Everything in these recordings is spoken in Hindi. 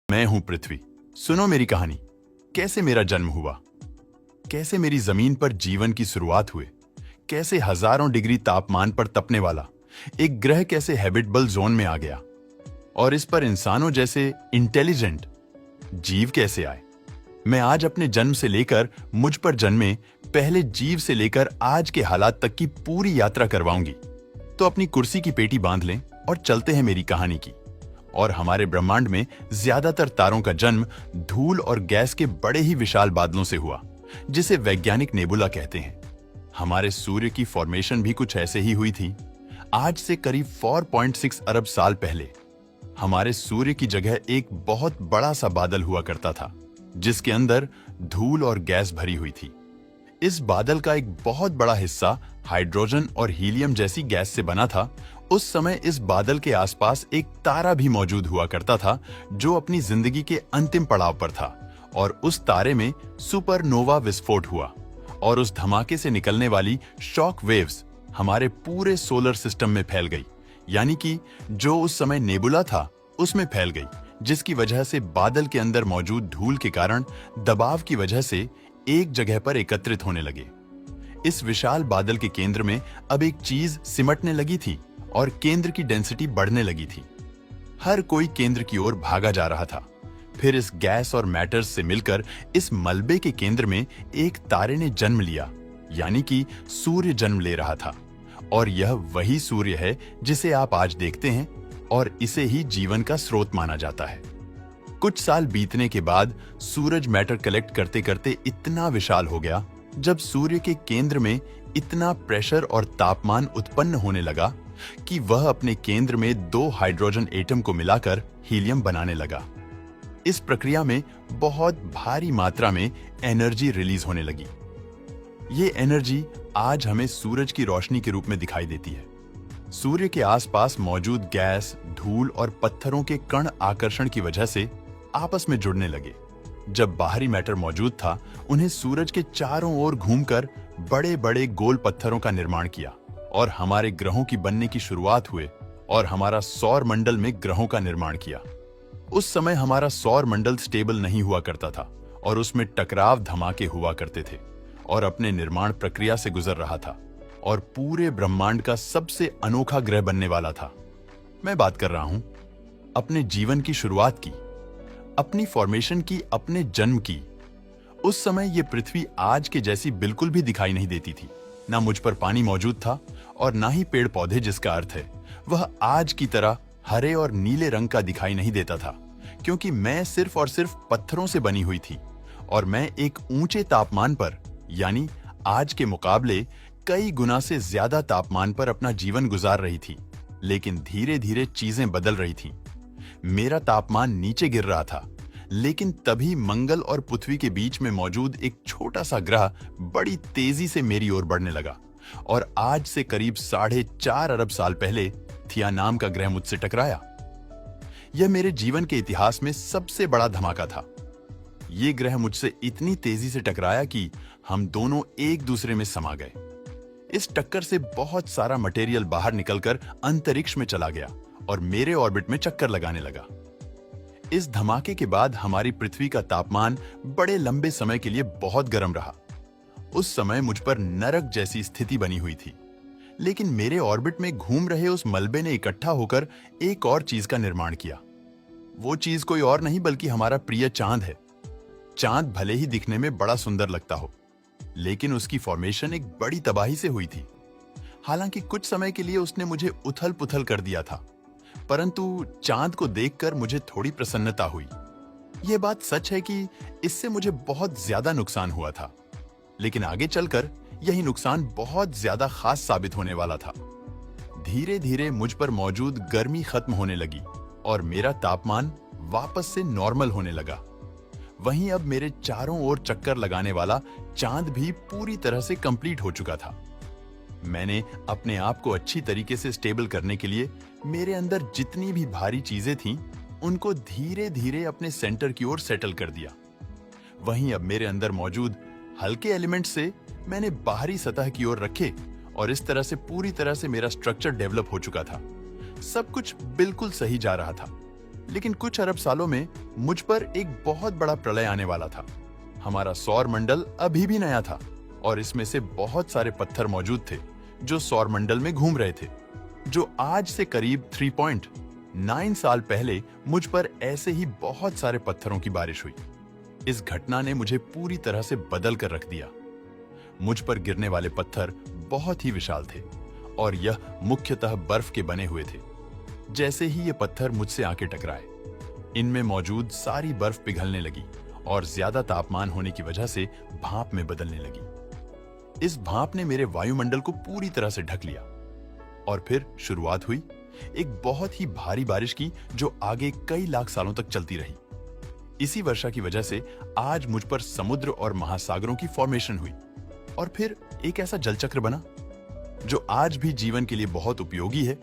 मैं हूं पृथ्वी। सुनो मेरी कहानी। कैसे मेरा जन्म हुआ, कैसे मेरी जमीन पर जीवन की शुरुआत हुई, कैसे हजारों डिग्री तापमान पर तपने वाला एक ग्रह कैसे हैबिटेबल जोन में आ गया, और इस पर इंसानों जैसे इंटेलिजेंट जीव कैसे आए। मैं आज अपने जन्म से लेकर मुझ पर जन्मे पहले जीव से लेकर आज के हालात तक की पूरी यात्रा करवाऊंगी। तो अपनी कुर्सी की पेटी बांध लें और चलते हैं मेरी कहानी की। और हमारे ब्रह्मांड में ज्यादातर तारों का जन्म धूल और गैस के बड़े ही विशाल बादलों से हुआ, जिसे वैज्ञानिक नेबुला कहते हैं। हमारे सूर्य की फॉर्मेशन भी कुछ ऐसे ही हुई थी। आज से करीब 4.6 अरब साल पहले हमारे सूर्य की जगह एक बहुत बड़ा सा बादल हुआ करता था, जिसके अंदर धूल और गैस भरी हुई थी। इस बादल का एक बहुत बड़ा हिस्सा हाइड्रोजन और हीलियम जैसी गैस से बना था। उस समय इस बादल के आसपास एक तारा भी मौजूद हुआ करता था, जो अपनी जिंदगी के अंतिम पड़ाव पर था। और उस तारे में सुपरनोवा विस्फोट हुआ, और उस धमाके से निकलने वाली शॉक वेव्स हमारे पूरे सोलर सिस्टम में फैल गई। यानी कि जो उस समय नेबुला था उसमें फैल गई, जिसकी वजह से बादल के अंदर मौजूद धूल के कारण दबाव की वजह से एक जगह पर एकत्रित होने लगे। इस विशाल बादल के केंद्र में अब एक चीज सिमटने लगी थी और केंद्र की डेंसिटी बढ़ने लगी थी। हर कोई केंद्र की ओर भागा जा रहा था। फिर इस गैस और मैटर्स से मिलकर इस मलबे के केंद्र में एक तारे ने जन्म लिया, यानी कि सूर्य जन्म ले रहा था। और यह वही सूर्य है जिसे आप आज देखते हैं, और इसे ही जीवन का स्रोत माना जाता है। कुछ साल बीतने के बाद सूरज मैटर कलेक्ट करते करते इतना विशाल हो गया, जब सूर्य के केंद्र में इतना प्रेशर और तापमान उत्पन्न होने लगा कि वह अपने केंद्र में 2 हाइड्रोजन एटम को मिलाकर हीलियम बनाने लगा। इस प्रक्रिया में बहुत भारी मात्रा में एनर्जी रिलीज होने लगी। ये एनर्जी आज हमें सूरज की रोशनी के रूप में दिखाई देती है। सूर्य के आसपास मौजूद गैस, धूल और पत्थरों के कण आकर्षण की वजह से आपस में जुड़ने लगे। जब बाहरी मैटर मौजूद था, उन्हें सूरज के चारों ओर घूमकर बड़े बड़े गोल पत्थरों का निर्माण किया, और हमारे ग्रहों की बनने की शुरुआत हुए, और हमारा सौर मंडल में ग्रहों का निर्माण किया। उस समय हमारा सौर मंडल स्टेबल नहीं हुआ करता था, और उसमें टकराव धमाके हुआ करते थे, और अपने निर्माण प्रक्रिया से गुजर रहा था, और पूरे ब्रह्मांड का सबसे अनोखा ग्रह बनने वाला था। मैं बात कर रहा हूं अपने जीवन की शुरुआत की, अपनी फॉर्मेशन की, अपने जन्म की। उस समय यह पृथ्वी आज के जैसी बिल्कुल भी दिखाई नहीं देती थी। ना मुझ पर पानी मौजूद था, और ना ही पेड़ पौधे, जिसका अर्थ है वह आज की तरह हरे और नीले रंग का दिखाई नहीं देता था, क्योंकि मैं सिर्फ और सिर्फ पत्थरों से बनी हुई थी। और मैं एक ऊंचे तापमान पर, यानी आज के मुकाबले कई गुना से ज्यादा तापमान पर अपना जीवन गुजार रही थी। लेकिन धीरे धीरे चीजें बदल रही थीं। मेरा तापमान नीचे गिर रहा था, लेकिन तभी मंगल और पृथ्वी के बीच में मौजूद एक छोटा सा ग्रह बड़ी तेजी से मेरी ओर बढ़ने लगा। और आज से करीब 4.5 अरब साल पहले थिया नाम का ग्रह मुझसे टकराया। यह मेरे जीवन के इतिहास में सबसे बड़ा धमाका था। यह ग्रह मुझसे इतनी तेजी से टकराया कि हम दोनों एक दूसरे में समा गए। इस टक्कर से बहुत सारा मटेरियल बाहर निकलकर अंतरिक्ष में चला गया और मेरे ऑर्बिट में चक्कर लगाने लगा। इस धमाके के बाद हमारी पृथ्वी का तापमान बड़े लंबे समय के लिए बहुत गर्म रहा। उस समय मुझ पर नरक जैसी स्थिति बनी हुई थी। लेकिन मेरे ऑर्बिट में घूम रहे उस मलबे ने इकट्ठा होकर एक और चीज का निर्माण किया। वो चीज कोई और नहीं बल्कि हमारा प्रिय चांद है। चांद भले ही दिखने में बड़ा सुंदर लगता हो, लेकिन उसकी फॉर्मेशन एक बड़ी तबाही से हुई थी। हालांकि कुछ समय के लिए उसने मुझे उथल पुथल कर दिया था, परंतु चांद को देखकर मुझे थोड़ी प्रसन्नता हुई। यह बात सच है कि इससे मुझे बहुत ज्यादा नुकसान हुआ था, लेकिन आगे चलकर यही नुकसान बहुत ज्यादा खास साबित होने वाला था। धीरे धीरे मुझ पर मौजूद गर्मी खत्म होने लगी और मेरा तापमान वापस से नॉर्मल होने लगा। वहीं अब मेरे चारों ओर चक्कर लगाने वाला चांद भी पूरी तरह से कंप्लीट हो चुका था। मैंने अपने आप को अच्छी तरीके से स्टेबल करने के लिए मेरे अंदर जितनी भी भारी चीजें थीं, उनको धीरे धीरे अपने सेंटर की ओर सेटल कर दिया। वहीं अब मेरे अंदर मौजूद हल्के एलिमेंट्स से मैंने बाहरी सतह की ओर रखे, और इस तरह से पूरी तरह से मेरा स्ट्रक्चर डेवलप हो चुका था। सब कुछ बिल्कुल सही जा रहा था। लेकिन कुछ अरब सालों में मुझ पर एक बहुत बड़ा प्रलय आने वाला था। हमारा सौर मंडल अभी भी नया था और इसमें से बहुत सारे पत्थर मौजूद थे जो सौर मंडल में घूम रहे थे, जो आज से करीब 3.9 साल पहले मुझ पर ऐसे ही बहुत सारे पत्थरों की बारिश हुई। इस घटना ने मुझे पूरी तरह से बदल कर रख दिया। मुझ पर गिरने वाले पत्थर बहुत ही विशाल थे और यह मुख्यतः बर्फ के बने हुए थे। जैसे ही ये पत्थर मुझसे आके टकराए, इनमें मौजूद सारी बर्फ पिघलने लगी और ज्यादा तापमान होने की वजह से भाप में बदलने लगी। इस भाप ने मेरे वायुमंडल को पूरी तरह से ढक लिया और फिर शुरुआत हुई एक बहुत ही भारी बारिश की, जो आगे कई लाख सालों तक चलती रही। इसी वर्षा की वजह से आज मुझ पर समुद्र और महासागरों की फॉर्मेशन हुई और फिर एक ऐसा जलचक्र बना जो आज भी जीवन के लिए बहुत उपयोगी है।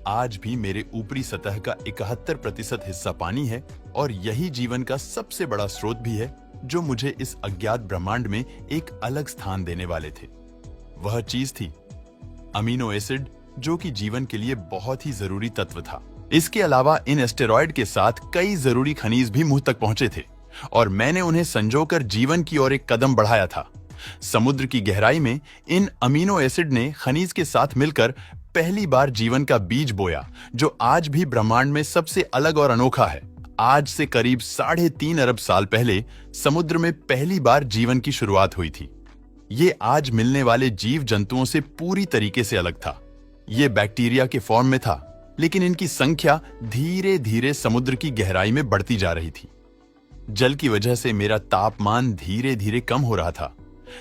आज भी मेरे ऊपरी सतह का 71% हिस्सा पानी है और यही जीवन का सबसे बड़ा स्रोत भी है, जो मुझे इस अज्ञात ब्रह्मांड में एक अलग स्थान देने वाले थे। वह चीज थी अमीनो एसिड, जो कि जीवन के लिए बहुत ही जरूरी तत्व था। इसके अलावा इन एस्टेरॉयड के साथ कई जरूरी खनिज भी मुंह तक पहुंचे थे और मैंने उन्हें संजोकर जीवन की ओर एक कदम बढ़ाया था। समुद्र की गहराई में इन अमीनो एसिड ने खनिज के साथ मिलकर पहली बार जीवन का बीज बोया, जो आज भी ब्रह्मांड में सबसे अलग और अनोखा है। आज से करीब 3.5 अरब साल पहले समुद्र में पहली बार जीवन की शुरुआत हुई थी। ये आज मिलने वाले जीव जंतुओं से पूरी तरीके से अलग था। ये बैक्टीरिया के फॉर्म में था, लेकिन इनकी संख्या धीरे धीरे समुद्र की गहराई में बढ़ती जा रही थी। जल की वजह से मेरा तापमान धीरे धीरे कम हो रहा था,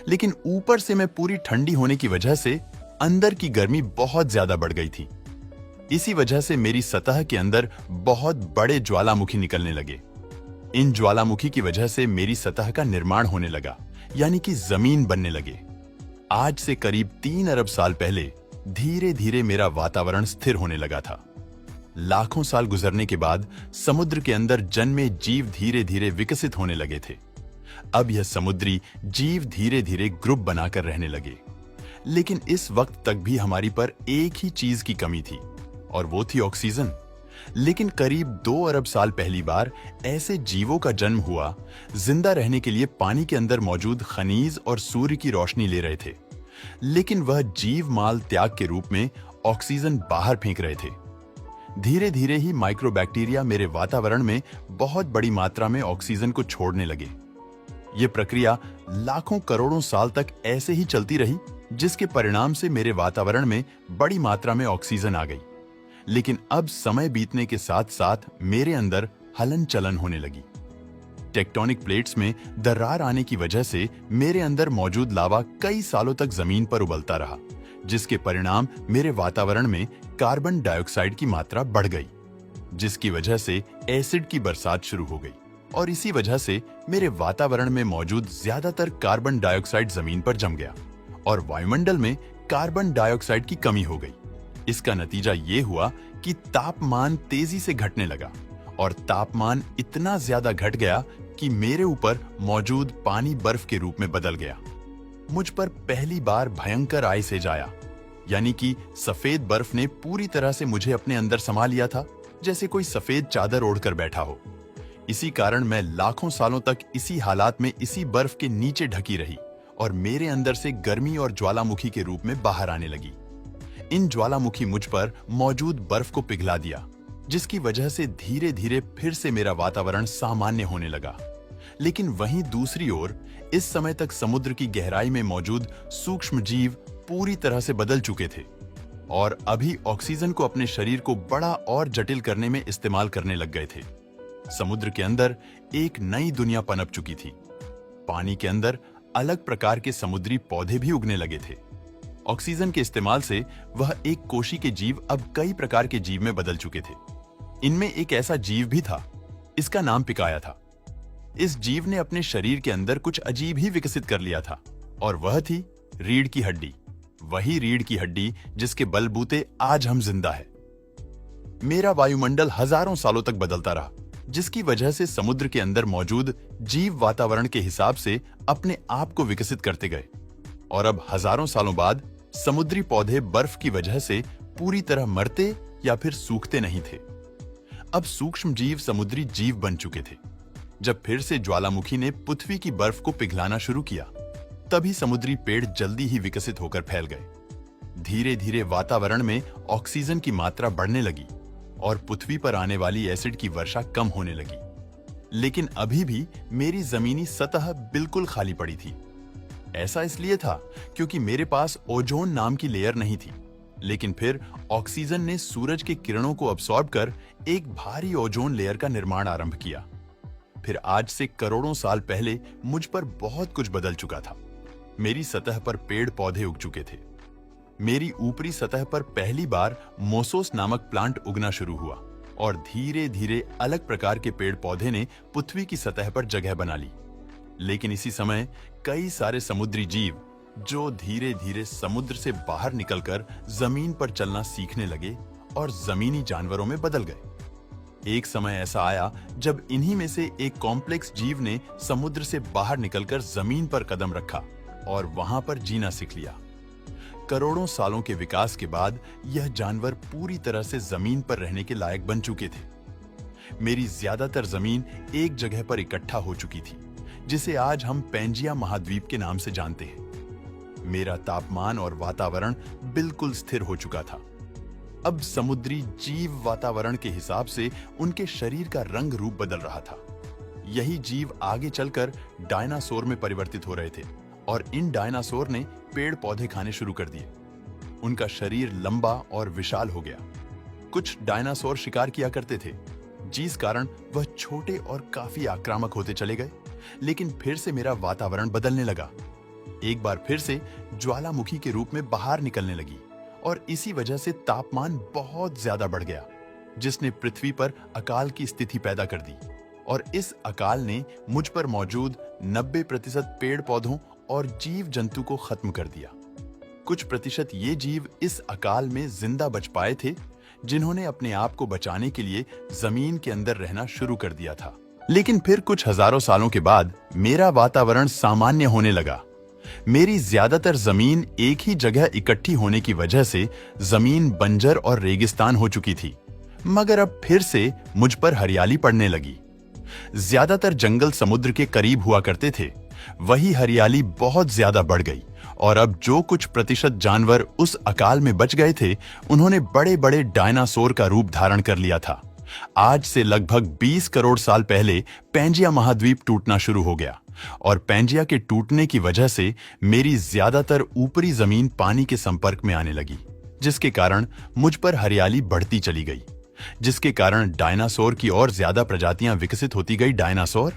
लेकिन ऊपर से मैं पूरी ठंडी होने की वजह से अंदर की गर्मी बहुत ज्यादा बढ़ गई थी। इसी वजह से मेरी सतह के अंदर बहुत बड़े ज्वालामुखी निकलने लगे। इन ज्वालामुखी की वजह से मेरी सतह का निर्माण होने लगा, यानी कि जमीन बनने लगे। आज से करीब 3 अरब साल पहले धीरे धीरे मेरा वातावरण स्थिर होने लगा था। लाखों साल गुजरने के बाद समुद्र के अंदर जन्मे जीव धीरे धीरे विकसित होने लगे थे। अब यह समुद्री जीव धीरे धीरे ग्रुप बनाकर रहने लगे, लेकिन इस वक्त तक भी हमारी पर एक ही चीज की कमी थी और वो थी ऑक्सीजन। लेकिन करीब 2 अरब साल पहली बार ऐसे जीवों का जन्म हुआ जिंदा रहने के लिए पानी के अंदर मौजूद खनिज और सूर्य की रोशनी ले रहे थे, लेकिन वह जीव माल त्याग के रूप में ऑक्सीजन बाहर फेंक रहे थे। धीरे धीरे ही माइक्रोबैक्टीरिया मेरे वातावरण में बहुत बड़ी मात्रा में ऑक्सीजन को छोड़ने लगे। यह प्रक्रिया लाखों करोड़ों साल तक ऐसे ही चलती रही, जिसके परिणाम से मेरे वातावरण में बड़ी मात्रा में ऑक्सीजन आ गई। लेकिन अब समय बीतने के साथ साथ मेरे अंदर हलन चलन होने लगी। टेक्टोनिक प्लेट्स में दरार आने की वजह से मेरे अंदर मौजूद लावा कई सालों तक जमीन पर उबलता रहा, जिसके परिणाम मेरे वातावरण में कार्बन डाइऑक्साइड की मात्रा बढ़ गई, जिसकी वजह से एसिड की बरसात शुरू हो गई और इसी वजह से मेरे वातावरण में मौजूद ज्यादातर कार्बन डाइऑक्साइड जमीन पर जम गया और वायुमंडल में कार्बन डाइऑक्साइड की कमी हो गई। इसका नतीजा ये हुआ कि तापमान तेजी से घटने लगा और तापमान इतना ज्यादा घट गया कि मेरे ऊपर मौजूद पानी बर्फ के रूप में बदल गया। मुझ पर पहली बार भयंकर आइस आया, यानी कि सफेद बर्फ ने पूरी तरह से मुझे अपने अंदर समा लिया था, जैसे कोई सफेद चादर ओढ़कर बैठा हो। इसी कारण मैं लाखों सालों तक इसी हालात में इसी बर्फ के नीचे ढकी रही और मेरे अंदर से गर्मी और ज्वालामुखी के रूप में बाहर आने लगी। इन ज्वालामुखी मुझ पर मौजूद बर्फ को पिघला दिया, जिसकी वजह से धीरे धीरे फिर से मेरा वातावरण सामान्य होने लगा। लेकिन वहीं दूसरी ओर इस समय तक समुद्र की गहराई में मौजूद सूक्ष्म जीव पूरी तरह से बदल चुके थे और अभी ऑक्सीजन को अपने शरीर को बड़ा और जटिल करने में इस्तेमाल करने लग गए थे। समुद्र के अंदर एक नई दुनिया पनप चुकी थी। पानी के अंदर अलग प्रकार के समुद्री पौधे भी उगने लगे थे। ऑक्सीजन के इस्तेमाल से वह एक कोशी के जीव अब कई प्रकार के जीव में बदल चुके थे। इनमें एक ऐसा जीव भी था, इसका नाम पिकाया था। इस जीव ने अपने शरीर के अंदर कुछ अजीब ही विकसित कर लिया था और वह थी रीढ़ की हड्डी। वही रीढ़ की हड्डी जिसके बलबूते आज हम जिंदा है। मेरा वायुमंडल हजारों सालों तक बदलता रहा, जिसकी वजह से समुद्र के अंदर मौजूद जीव वातावरण के हिसाब से अपने आप को विकसित करते गए और अब हजारों सालों बाद समुद्री पौधे बर्फ की वजह से पूरी तरह मरते या फिर सूखते नहीं थे। अब सूक्ष्म जीव समुद्री जीव बन चुके थे। जब फिर से ज्वालामुखी ने पृथ्वी की बर्फ को पिघलाना शुरू किया, तभी समुद्री पेड़ जल्दी ही विकसित होकर फैल गए। धीरे धीरे वातावरण में ऑक्सीजन की मात्रा बढ़ने लगी और पृथ्वी पर आने वाली एसिड की वर्षा कम होने लगी। लेकिन अभी भी मेरी जमीनी सतह बिल्कुल खाली पड़ी थी। ऐसा इसलिए था क्योंकि मेरे पास ओजोन नाम की लेयर नहीं थी। लेकिन फिर ऑक्सीजन ने सूरज के किरणों को अब्सॉर्ब कर एक भारी ओजोन लेयर का निर्माण आरंभ किया। फिर आज से करोड़ों साल पहले मुझ पर बहुत कुछ बदल चुका था। मेरी सतह पर पेड़ पौधे उग चुके थे। मेरी ऊपरी सतह पर पहली बार मोसोस नामक प्लांट उगना शुरू हुआ और धीरे धीरे अलग प्रकार के पेड़ पौधे ने पृथ्वी की सतह पर जगह बना ली। लेकिन इसी समय कई सारे समुद्री जीव जो धीरे धीरे समुद्र से बाहर निकलकर जमीन पर चलना सीखने लगे और जमीनी जानवरों में बदल गए। एक समय ऐसा आया जब इन्हीं में से एक कॉम्प्लेक्स जीव ने समुद्र से बाहर निकलकर जमीन पर कदम रखा और वहां पर जीना सीख लिया। करोड़ों सालों के विकास के बाद यह जानवर पूरी तरह से जमीन पर रहने के लायक बन चुके थे। मेरी ज्यादातर जमीन एक जगह पर इकट्ठा हो चुकी थी, जिसे आज हम पैंजिया महाद्वीप के नाम से जानते हैं। मेरा तापमान और वातावरण बिल्कुल स्थिर हो चुका था। अब समुद्री जीव वातावरण के हिसाब से उनके शरीर का रंग रूप बदल रहा था। यही जीव आगे चलकर डायनासोर में परिवर्तित हो रहे थे और इन डायनासोर ने पेड़ पौधे खाने शुरू कर दिए। उनका शरीर लंबा और विशाल हो गया। कुछ डायनासोर शिकार किया करते थे, जिस कारण वह छोटे और काफी आक्रामक होते चले गए। लेकिन फिर से मेरा वातावरण बदलने लगा। एक बार फिर से ज्वालामुखी के रूप में बाहर निकलने लगी और इसी वजह से तापमान बहुत ज्यादा बढ़ गया, जिसने पृथ्वी पर अकाल की स्थिति पैदा कर दी। और इस अकाल ने मुझ पर मौजूद 90% पेड़ पौधों और जीव जंतु को खत्म कर दिया। कुछ प्रतिशत ये जीव इस अकाल में जिंदा बच पाए थे, जिन्होंने अपने आप को बचाने के लिए जमीन के अंदर रहना शुरू कर दिया था। लेकिन फिर कुछ हजारों सालों के बाद मेरा वातावरण सामान्य होने लगा। मेरी ज्यादातर जमीन एक ही जगह इकट्ठी होने की वजह से जमीन बंजर और रेगिस्तान हो चुकी थी, मगर अब फिर से मुझ पर हरियाली पड़ने लगी। ज्यादातर जंगल समुद्र के करीब हुआ करते थे, वही हरियाली बहुत ज्यादा बढ़ गई और अब जो कुछ प्रतिशत जानवर उस अकाल में बच गए थे, उन्होंने बड़े बड़े डायनासोर का रूप धारण कर लिया था। आज से लगभग 20 करोड़ साल पहले पैंजिया महाद्वीप टूटना शुरू हो गया और पैंजिया के टूटने की वजह से मेरी ज्यादातर ऊपरी जमीन पानी के संपर्क में आने लगी, जिसके कारण मुझ पर हरियाली बढ़ती चली गई, जिसके कारण डायनासोर की और ज्यादा प्रजातियां विकसित होती गई। डायनासोर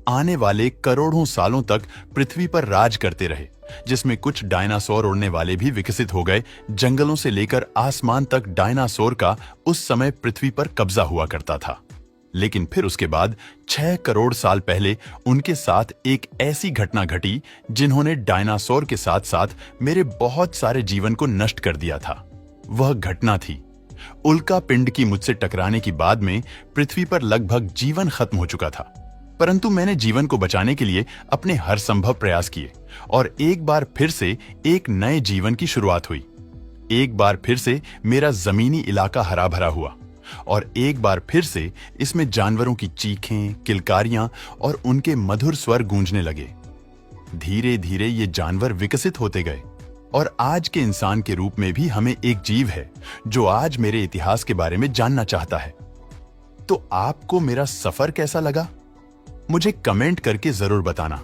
आने वाले करोड़ों सालों तक पृथ्वी पर राज करते रहे, जिसमें कुछ डायनासोर उड़ने वाले भी विकसित हो गए। जंगलों से लेकर आसमान तक डायनासोर का उस समय पृथ्वी पर कब्जा हुआ करता था। लेकिन फिर उसके बाद 6 करोड़ साल पहले उनके साथ एक ऐसी घटना घटी जिन्होंने डायनासोर के साथ साथ मेरे बहुत सारे जीवन को नष्ट कर दिया था। वह घटना थी उल्का पिंड की मुझसे टकराने की बाद में पृथ्वी पर लगभग जीवन खत्म हो चुका था, परंतु मैंने जीवन को बचाने के लिए अपने हर संभव प्रयास किए और एक बार फिर से एक नए जीवन की शुरुआत हुई। एक बार फिर से मेरा जमीनी इलाका हरा भरा हुआ और एक बार फिर से इसमें जानवरों की चीखें, किलकारियां और उनके मधुर स्वर गूंजने लगे। धीरे धीरे ये जानवर विकसित होते गए और आज के इंसान के रूप में भी हमें एक जीव है जो आज मेरे इतिहास के बारे में जानना चाहता है। तो आपको मेरा सफर कैसा लगा? मुझे कमेंट करके जरूर बताना।